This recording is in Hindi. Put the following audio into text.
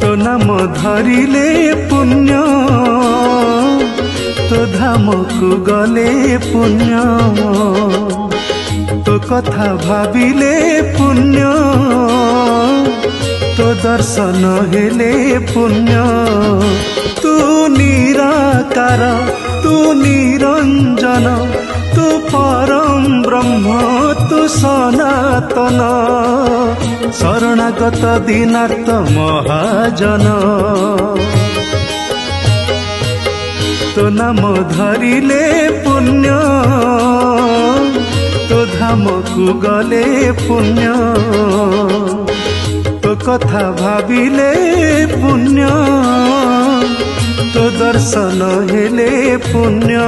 तो नाम धरिले पुण्य तो धाम को गले पुण्य तो कथा भाविले पुण्य तो दर्शन हेले पुण्य तू निराकार तू निरंजन तू परम ब्रह्म तू सनातन शरणागत दीनार्थ महाजन तो नाम धरिले पुण्य तो धाम को गले पुण्य तो कथा भाविले पुण्य तो दर्शन हेले पुण्य।